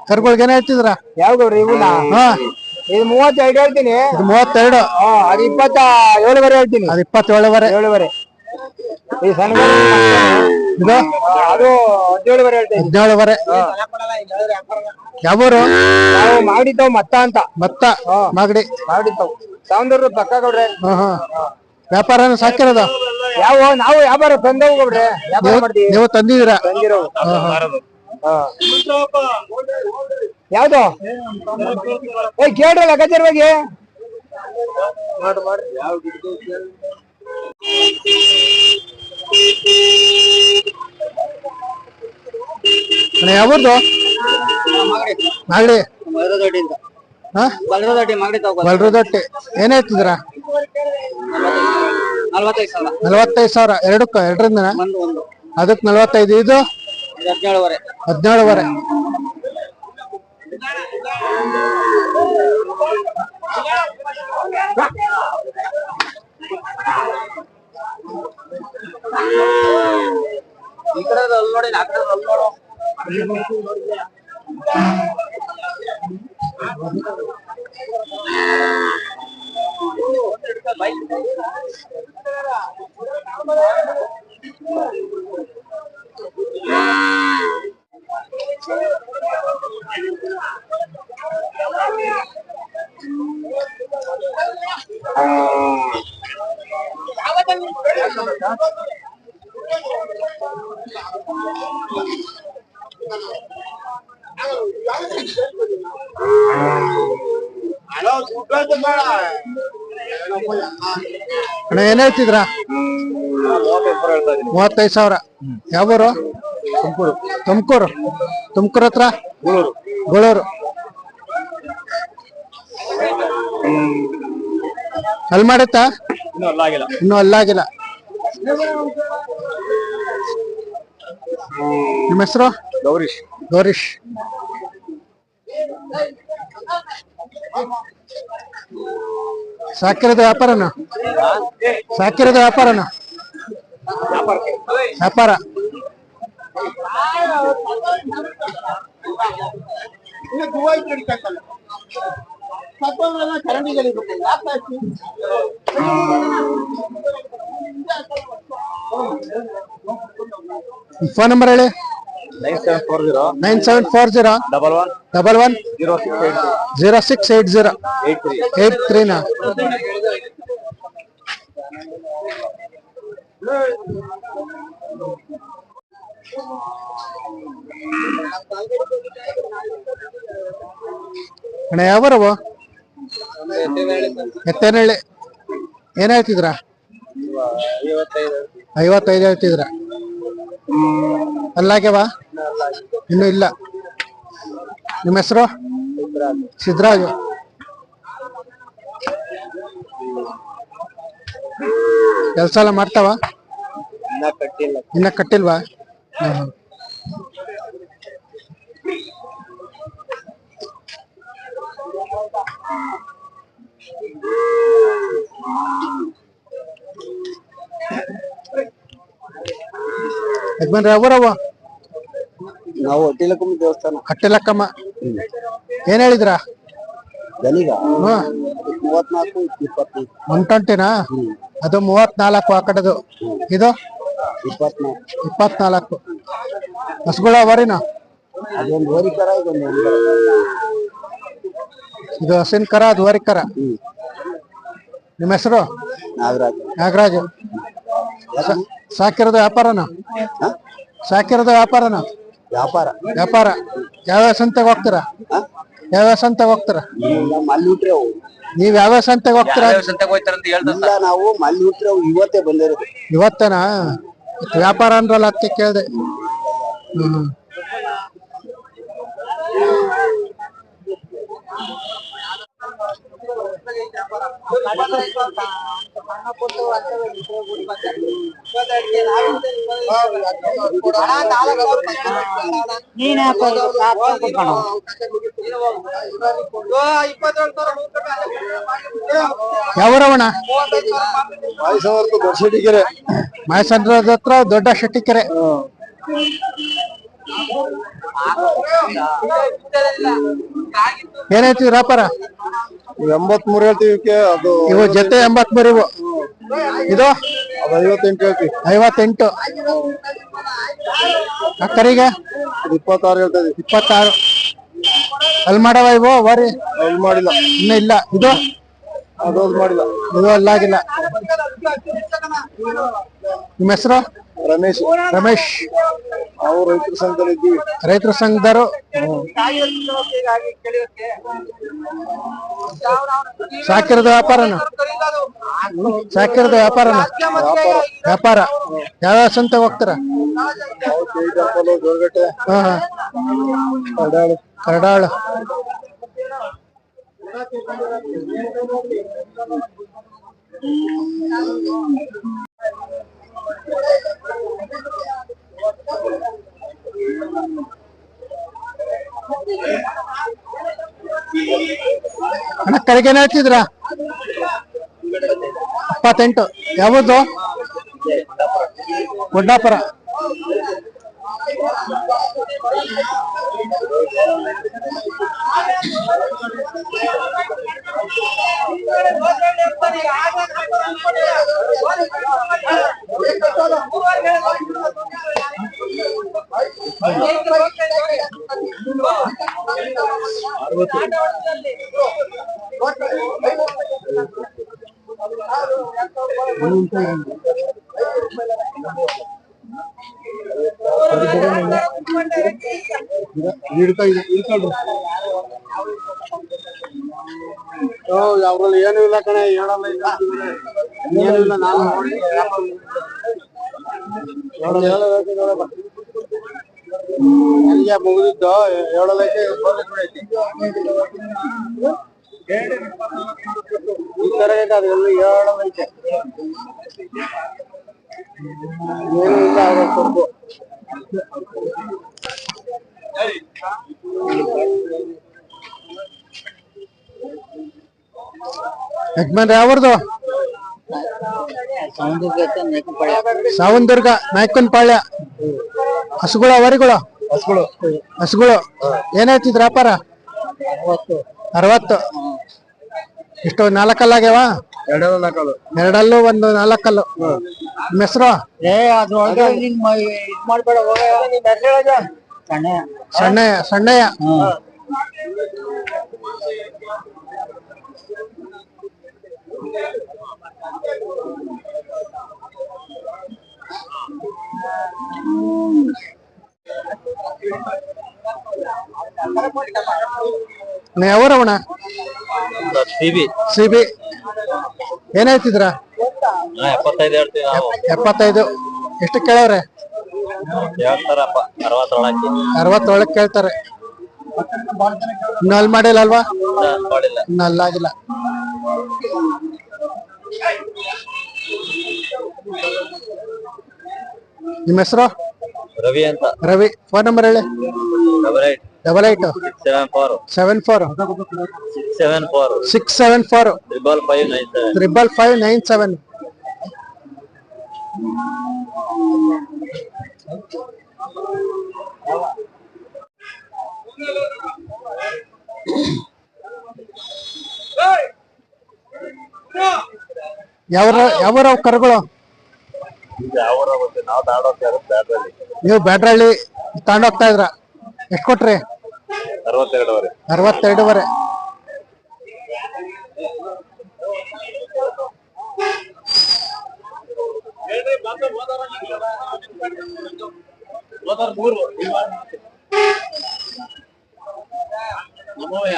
ಕರ್ಗಳಿಗೆ ಏನ್ ಹೇಳ್ತಿದ್ರ? ಯಾವ ಗೌಡ್ರಿ ಇವನ್ನ? ಇದು 32 ಹೇಳ್ತೀನಿ. ಇದು 32. ಅದು 27 ಹೇಳ್ತೀನಿ. ಅದು 27. 7 ಈ ಸಣ್ಣ ಇದು ಅದು 17 ಹೇಳ್ತೀನಿ. 17. ಯಾವೂರು? ನಾವು ಮಾಡಿದ್ದವ್ ಮತ್ತ ಅಂತ. ಮತ್ತ ಮಾಗಡಿ ಮಾಡಿದ್ದವ್ ಸಾವಂದ್ರ ಪಕ್ಕ ಗೌಡ್ರೆ. ವ್ಯಾಪಾರನ ಸಾಕಿರೋದು? ನಾವು ವ್ಯಾಪಾರ ತಂದವು ಗೌಡ್ರೆ. ವ್ಯಾಪಾರ ಮಾಡ್ತೀವಿ. ನೀವು ತಂದಿದ್ದೀರಾ? ತಂದಿರೋ ಯಾವ್ದು ಕೇಳ್ರಲ್ಲ ಕಚೇರಿಗೆ ಯಾವ್ದು? ಮಾಗಡಿ ಬಲ್ರದೊಟ್ಟಿ. ಏನ್ ಹೇಳ್ತಿದ್ರ? 45,000. ಎರಡರಿಂದ ಅದಕ್ಕೆ 45. ಇದು 17. ಈ ಕಡೆ ನೋಡಿ ಅಣ್ಣ ಏನ್ ಹೇಳ್ತಿದ್ರ? 35,000. ಯಾವೂರು? ತುಮಕೂರು ಹತ್ರ ಗೋಳೂರು. ಅಲ್ಲಿ ಮಾಡತ್ತಾ? ಇನ್ನೂ ಅಲ್ಲಾಗಿಲ್ಲ. ನಿಮ್ಮ ಹೆಸರು? ಗೌರೀಶ್. ಸಾಕಿರೋದು ವ್ಯಾಪಾರ? ವ್ಯಾಪಾರ. ಫೋನ್ ನಂಬರ್ ಹೇಳಿ. 9740 11 0680 83. ಅಣ್ಣ ಯಾವರವ? ಎತ್ತನಹಳ್ಳಿ. ಏನ್ ಹೇಳ್ತಿದ್ರ? 55 ಹೇಳ್ತಿದ್ರ. ಅಲ್ಲಾಗ್ಯವ? ಇನ್ನು ಇಲ್ಲ. ನಿಮ್ಮ ಹೆಸರು? ಸಿದ್ದರಾಜು. ಕೆಲಸ ಎಲ್ಲ ಮಾಡ್ತಾವ? ಇನ್ನ ಕಟ್ಟಿಲ್ವಾ? ಯಜಮಾನ್ರಿ ಯಾವೂರವ? ನಾವು ಹೊಟ್ಟಿಲಕ್ಕಮ್ಮ ದೇವಸ್ಥಾನ. ಕಟ್ಟಿಲಕ್ಕಮ್ಮ. ಏನ್ ಹೇಳಿದ್ರ? 34 20. 120ನಾ? ಅದು 34 ಆ ಕಡೆದು. ಇದು 24. ಹಸುಗಳ ಅವರಿನ? ಅದೊಂದು ವರಿಕರ, ಇದು ಹಸಿನ ಕರ, ಅದು ವರಿಕರ. ನಿಮ್ಮ ಹೆಸರು? ನಾಗರಾಜು. ಸಾಕಿರೋದು ವ್ಯಾಪಾರನ? ವ್ಯಾಪಾರ. ಯಾವ್ಯಾವ ಸಂತೆಗೆ ಹೋಗ್ತೀರಾ? ನೀವ್ ಯಾವ್ಯಾವ ಸಂತೆಗೆ ಹೋಗ್ತೀರಾ? ನಾವು ಮಲ್ಲಿಟ್ರೆ ಇವತ್ತೇ ಬಂದಿರೋದು. ಇವತ್ತೇನಾ? ವ್ಯಾಪಾರ ಅಂದ್ರಲ್ಲ, ಅದಕ್ಕೆ ಕೇಳ್ದೆ. ಯಾವೂರವಣ? ದೊಡ್ಡ ಶೆಟ್ಟಿಕೆರೆ. ಮಾಯಸಂದ್ರದ ಹತ್ರ ದೊಡ್ಡ ಶೆಟ್ಟಿಕೆರೆ. ಏನಾಯ್ತು ವ್ಯಾಪಾರ? 83 ಹೇಳ್ತೀವಿ ಇವಕ್ಕೆ. ಅದು ಇವು ಜೊತೆ 83 ಇವು. ಇದು ಅದು 58 ಹೇಳ್ತೀವಿ. 58. ಅಕ್ಕರಿಗೆ 26 ಹೇಳ್ತಾ ಇದೀವಿ. 26. ಅಲ್ಲಿ ಮಾಡವ ಇವು ವರಿ ಅಲ್ಲಿ ಮಾಡಿಲ್ಲ, ಇನ್ನ ಇಲ್ಲ. ಇದು ಅದು ಮಾಡಿಲ್ಲ. ಇದು ಅಲ್ಲಾಗಿಲ್ಲ. ನಿಮ್ಮ ಹೆಸರು? ರಮೇಶ್. ರಮೇಶ್. ನಾವು ರೈತರ ಸಂಘದಲ್ಲಿ ಇದ್ದೀವಿ. ರೈತರ ಸಂಘದವರು. ಸಾಕಿರದ ವ್ಯಾಪಾರನ? ಸಾಕಿರದ ವ್ಯಾಪಾರನ? ವ್ಯಾಪಾರ. ಯಾವ ಸಂತೆಗೆ ಹೋಗ್ತಾರ? ಜೋಳಗಟ್ಟೆ, ಹಾ ಹಾ. ಕರಡಾಳು. ಅಣ್ಣ ಕಡೆಗೆ ಏನ್ ಹೇಳ್ತಿದ್ರ? 28. ಯಾವುದು? ಗುಡ್ಡಾಪುರ. ಅವ್ರಲ್ಲಿ ಏನು ಇಲ್ಲ ಕಣೆ, ಹೇಳಲ್ಲ. ಏನು ಇಲ್ಲ, ನಾನು ನನಗೆ ಮುಗಿದಿದ್ದು ಹೇಳೋದಕ್ಕೆ ಈ ತರ ಐತೆ. ಅದೆಲ್ಲ ಹೇಳೋದೈತೆ, ಏನು ಇಲ್ಲ. ಅವ್ರ ಸ್ವಲ್ಪ ಯಜಮಾನ್ರಿ ಯಾವ್ದು? ಸಾವಂದುರ್ಗ ನಾಯಕನಪಾಳ್ಯ. ಹಸುಗಳ ವರಿಗಳು? ಹಸುಗಳು. ಏನಾಯ್ತಿದ್ರ ವ್ಯಾಪಾರ? 60. ಇಷ್ಟು 4 ಕಲ್ಲಾಗ್ಯಾವ? 2 ಕಲ್ಲು. 2 ಒಂದು 4 ಕಲ್ಲು. ನಿಮ್ಮ ಹೆಸರು? ಸಣ್ಣಯ್ಯ. ಸಣ್ಣಯ್ಯ. ಯಾವೂರವಣ? ಸಿಬಿ. ಏನಾಯ್ತಿದ್ರ? 75. ಎಷ್ಟು ಕೇಳವ್ರೆ? 60 ಕೇಳ್ತಾರೆ. ಇನ್ನು ಅಲ್ಲಿ ಮಾಡಿಲ್ಲ ಅಲ್ವಾ? ಇನ್ನು ಅಲ್ಲಾಗಿಲ್ಲ. ನಿಮ್ಮ ಹೆಸರು? ರವಿ ಅಂತ. ರವಿ. ಫೋನ್ ನಂಬರ್ ಹೇಳಿ. 88 74 674 55597. ಯಾವ ಕರುಗಳು? ನೀವು ಬ್ಯಾಟ್ರಳ್ಳಿ ತಗೊಂಡೋಗ್ತಾ ಇದ್ರ? ಎಷ್ಟು ಕೊಟ್ರಿ? 62. ನಮೋಯ